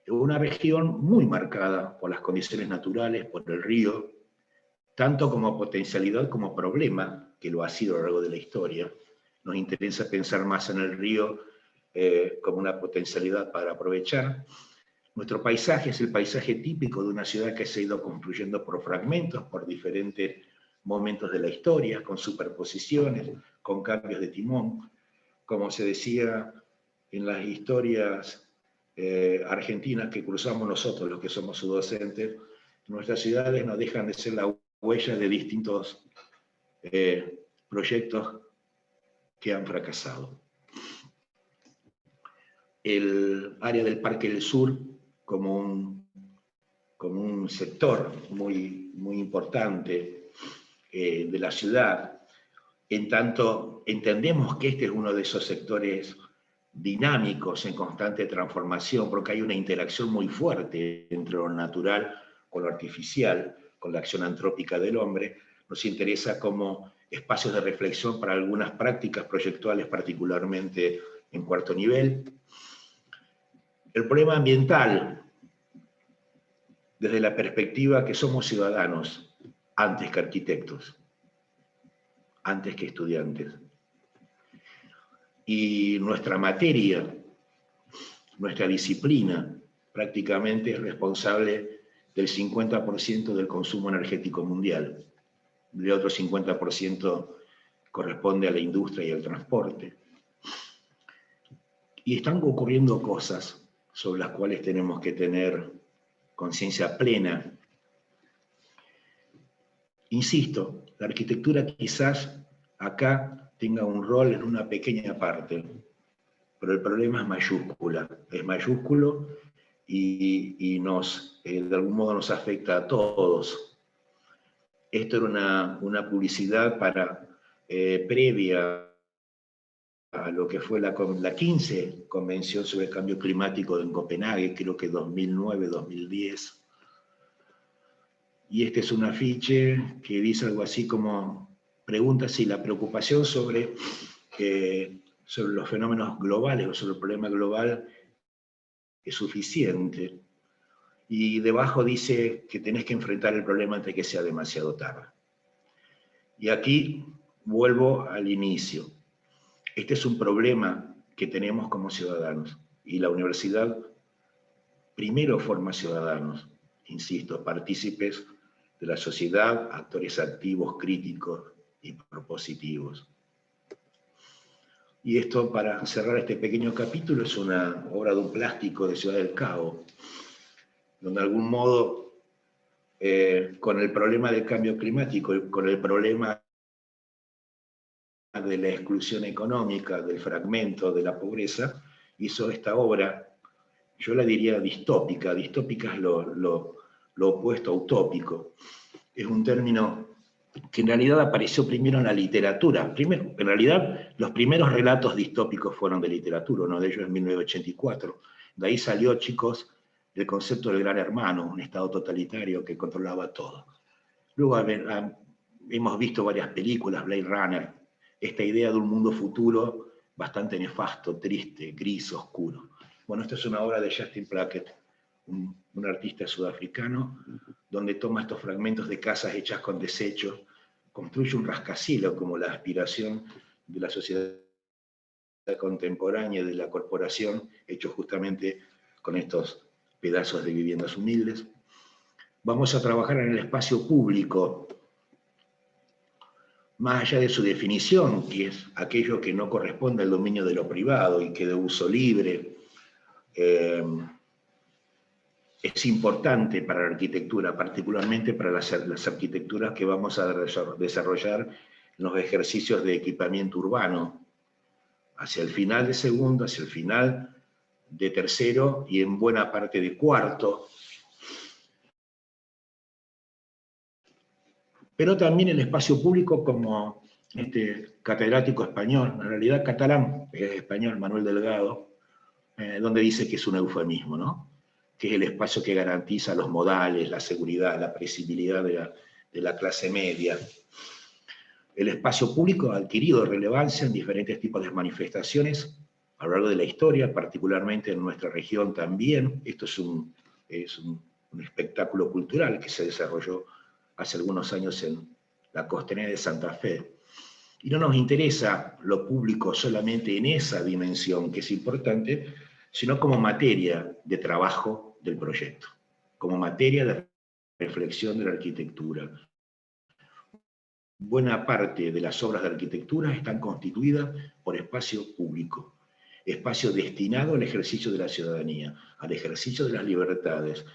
una región muy marcada por las condiciones naturales, por el río, tanto como potencialidad como problema, que lo ha sido a lo largo de la historia. Nos interesa pensar más en el río como una potencialidad para aprovechar. Nuestro paisaje es el paisaje típico de una ciudad que se ha ido construyendo por fragmentos, por diferentes momentos de la historia, con superposiciones, con cambios de timón. Como se decía en las historias argentinas que cruzamos nosotros, los que somos sus docentes, nuestras ciudades no dejan de ser la huella de distintos proyectos que han fracasado. El área del Parque del Sur como un sector muy importante de la ciudad, en tanto entendemos que este es uno de esos sectores dinámicos en constante transformación, porque hay una interacción muy fuerte entre lo natural con lo artificial, con la acción antrópica del hombre. Nos interesa como espacios de reflexión para algunas prácticas proyectuales, particularmente en cuarto nivel. El problema ambiental, desde la perspectiva que somos ciudadanos, antes que arquitectos, antes que estudiantes. Y nuestra materia, nuestra disciplina, prácticamente es responsable del 50% del consumo energético mundial. El otro 50% corresponde a la industria y al transporte. Y están ocurriendo cosas sobre las cuales tenemos que tener conciencia plena. Insisto, la arquitectura quizás acá tenga un rol en una pequeña parte, pero el problema es mayúsculo y de algún modo nos afecta a todos. Esto era una publicidad previa a lo que fue la 15 Convención sobre el Cambio Climático en Copenhague, creo que 2009-2010. Y este es un afiche que dice algo así como, pregunta si la preocupación sobre los fenómenos globales o sobre el problema global es suficiente. Y debajo dice que tenés que enfrentar el problema antes de que sea demasiado tarde. Y aquí vuelvo al inicio. Este es un problema que tenemos como ciudadanos. Y la universidad primero forma ciudadanos, insisto, partícipes de la sociedad, actores activos, críticos y propositivos. Y esto, para cerrar este pequeño capítulo, es una obra de un plástico de Ciudad del Cabo, donde de algún modo, con el problema del cambio climático y con el problema de la exclusión económica, del fragmento, de la pobreza, hizo esta obra, yo la diría distópica. Distópica es lo opuesto a utópico. Es un término que en realidad apareció primero en la literatura. En realidad, los primeros relatos distópicos fueron de literatura, uno de ellos en 1984. De ahí salió, chicos, el concepto del gran hermano, un estado totalitario que controlaba todo. Luego hemos visto varias películas, Blade Runner, esta idea de un mundo futuro bastante nefasto, triste, gris, oscuro. Bueno, esta es una obra de Justin Plackett, un artista sudafricano, donde toma estos fragmentos de casas hechas con desechos, construye un rascacielos como la aspiración de la sociedad contemporánea, de la corporación, hecho justamente con estos pedazos de viviendas humildes. Vamos a trabajar en el espacio público, más allá de su definición, que es aquello que no corresponde al dominio de lo privado y que de uso libre, es importante para la arquitectura, particularmente para las arquitecturas que vamos a desarrollar en los ejercicios de equipamiento urbano, hacia el final de segundo, hacia el final de tercero y en buena parte de cuarto. Pero también el espacio público como este catedrático español, en realidad catalán, es español, Manuel Delgado, donde dice que es un eufemismo, ¿no? Que es el espacio que garantiza los modales, la seguridad, la previsibilidad de la clase media. El espacio público ha adquirido relevancia en diferentes tipos de manifestaciones a lo largo de la historia, particularmente en nuestra región también. Esto es un espectáculo cultural que se desarrolló hace algunos años en la costanera de Santa Fe. Y no nos interesa lo público solamente en esa dimensión que es importante, sino como materia de trabajo del proyecto, como materia de reflexión de la arquitectura. Buena parte de las obras de arquitectura están constituidas por espacio público, espacio destinado al ejercicio de la ciudadanía, al ejercicio de las libertades,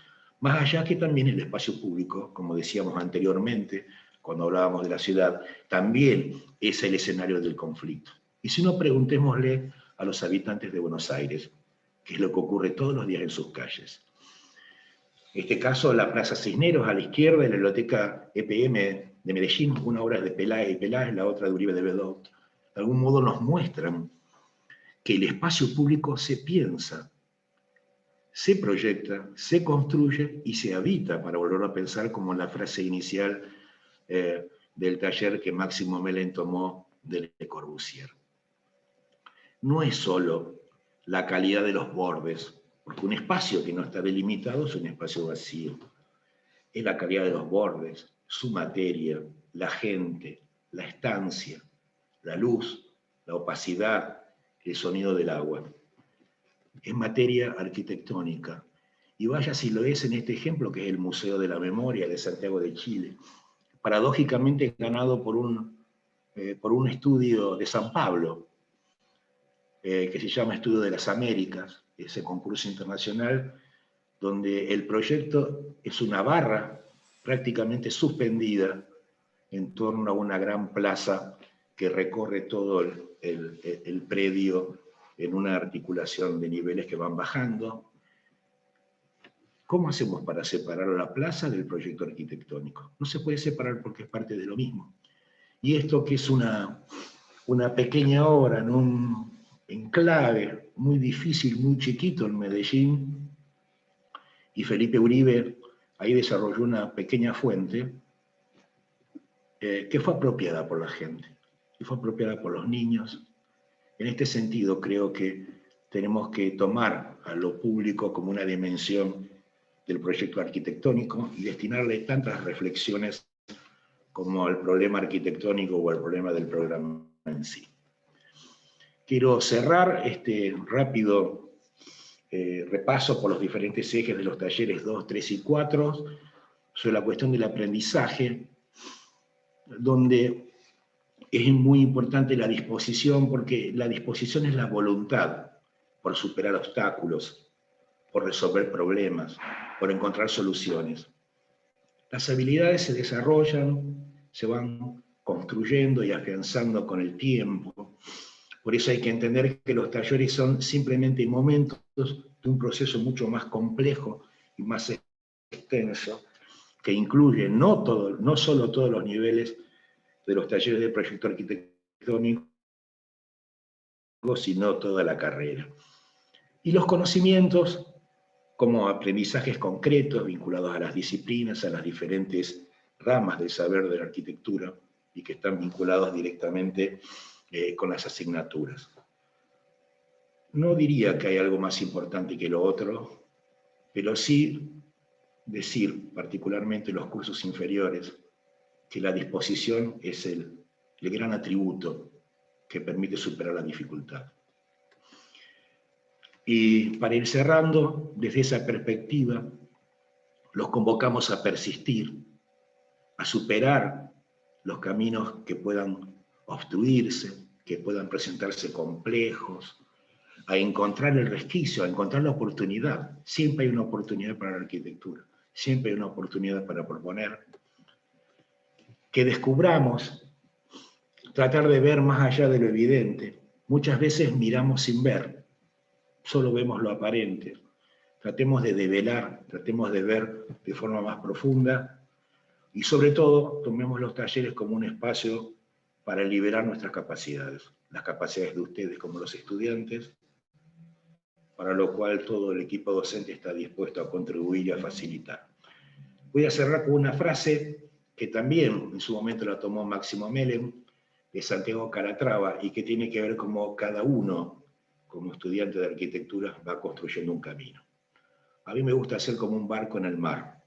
más allá que también el espacio público, como decíamos anteriormente, cuando hablábamos de la ciudad, también es el escenario del conflicto. Y si no, preguntémosle a los habitantes de Buenos Aires, qué es lo que ocurre todos los días en sus calles. En este caso, la Plaza Cisneros, a la izquierda, la Biblioteca EPM de Medellín, una obra de Peláez y Peláez, la otra de Uribe de Bedot, de algún modo nos muestran que el espacio público se piensa, se proyecta, se construye y se habita, para volverlo a pensar como en la frase inicial del taller que Máximo Melen tomó de Le Corbusier. No es solo la calidad de los bordes, porque un espacio que no está delimitado es un espacio vacío. Es la calidad de los bordes, su materia, la gente, la estancia, la luz, la opacidad, el sonido del agua. Es materia arquitectónica. Y vaya si lo es en este ejemplo, que es el Museo de la Memoria de Santiago de Chile, paradójicamente ganado por un estudio de San Pablo, que se llama Estudio de las Américas, ese concurso internacional, donde el proyecto es una barra prácticamente suspendida en torno a una gran plaza que recorre todo el predio en una articulación de niveles que van bajando. ¿Cómo hacemos para separar la plaza del proyecto arquitectónico? No se puede separar porque es parte de lo mismo. Y esto, que es una pequeña obra en un enclave muy difícil, muy chiquito en Medellín, y Felipe Uribe ahí desarrolló una pequeña fuente que fue apropiada por la gente, que fue apropiada por los niños. En este sentido, creo que tenemos que tomar a lo público como una dimensión del proyecto arquitectónico y destinarle tantas reflexiones como al problema arquitectónico o al problema del programa en sí. Quiero cerrar este rápido repaso por los diferentes ejes de los talleres 2, 3 y 4 sobre la cuestión del aprendizaje, donde es muy importante la disposición, porque la disposición es la voluntad por superar obstáculos, por resolver problemas, por encontrar soluciones. Las habilidades se desarrollan, se van construyendo y afianzando con el tiempo. Por eso hay que entender que los talleres son simplemente momentos de un proceso mucho más complejo y más extenso, que incluye no solo todos los niveles de los talleres de proyecto arquitectónico, sino toda la carrera. Y los conocimientos como aprendizajes concretos vinculados a las disciplinas, a las diferentes ramas del saber de la arquitectura y que están vinculados directamente con las asignaturas. No diría que hay algo más importante que lo otro, pero sí decir, particularmente en los cursos inferiores, que la disposición es el gran atributo que permite superar la dificultad. Y para ir cerrando, desde esa perspectiva, los convocamos a persistir, a superar los caminos que puedan obstruirse, que puedan presentarse complejos, a encontrar el resquicio, a encontrar la oportunidad. Siempre hay una oportunidad para la arquitectura, siempre hay una oportunidad para proponer. Que descubramos, tratar de ver más allá de lo evidente. Muchas veces miramos sin ver, solo vemos lo aparente. Tratemos de develar, tratemos de ver de forma más profunda y sobre todo tomemos los talleres como un espacio para liberar nuestras capacidades, las capacidades de ustedes como los estudiantes, para lo cual todo el equipo docente está dispuesto a contribuir y a facilitar. Voy a cerrar con una frase que también en su momento la tomó Máximo Melen, de Santiago Calatrava, y que tiene que ver cómo cada uno, como estudiante de arquitectura, va construyendo un camino. A mí me gusta ser como un barco en el mar,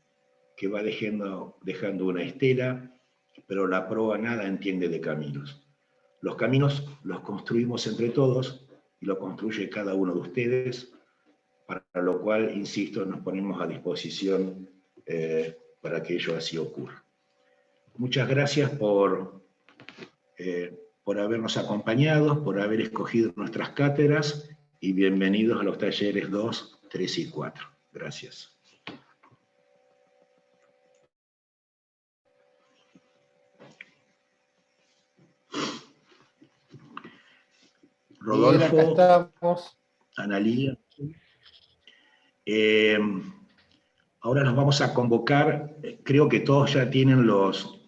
que va dejando una estela, pero la proa nada entiende de caminos. Los caminos los construimos entre todos, y lo construye cada uno de ustedes, para lo cual, insisto, nos ponemos a disposición para que ello así ocurra. Muchas gracias por habernos acompañado, por haber escogido nuestras cátedras, y bienvenidos a los talleres 2, 3 y 4. Gracias. Rodolfo, bien, acá estamos. Analía. Ahora nos vamos a convocar, creo que todos ya tienen los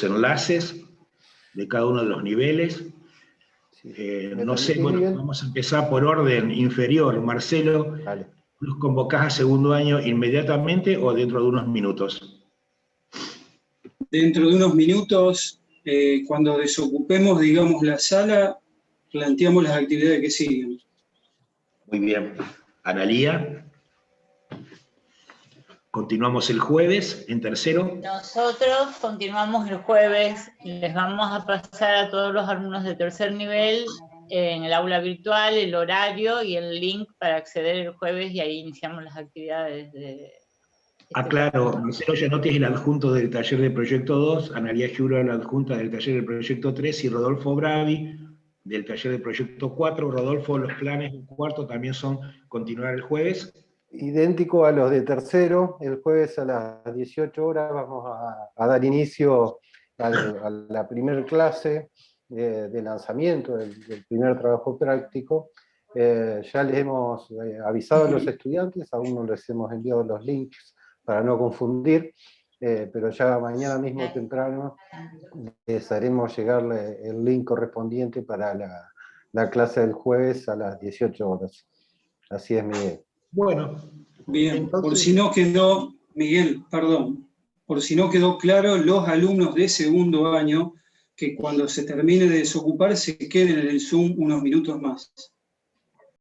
enlaces de cada uno de los niveles. No sé, bueno, vamos a empezar por orden inferior. Marcelo, vale. ¿los convocás a segundo año inmediatamente o dentro de unos minutos? Dentro de unos minutos, cuando desocupemos, digamos, la sala, planteamos las actividades que siguen. Muy bien. Analía. Continuamos el jueves en tercero. Nosotros continuamos el jueves. Les vamos a pasar a todos los alumnos de tercer nivel en el aula virtual el horario y el link para acceder el jueves, y ahí iniciamos las actividades de... Claro, Marcelo Gianotti es el adjunto del taller de Proyecto 2, Analía Giuro la adjunta del taller del Proyecto 3 y Rodolfo Bravi del taller del Proyecto 4. Rodolfo, los planes del cuarto también son continuar el jueves. Idéntico a los de tercero, el jueves a las 18 horas vamos a dar inicio a la primera clase de lanzamiento del primer trabajo práctico. Ya les hemos avisado a los estudiantes, aún no les hemos enviado los links para no confundir, pero ya mañana mismo temprano les haremos llegar el link correspondiente para la clase del jueves a las 18 horas. Así es, Miguel. Bueno. Bien, entonces, por si no quedó, Miguel, perdón, por si no quedó claro, los alumnos de segundo año, que cuando se termine de desocupar se queden en el Zoom unos minutos más.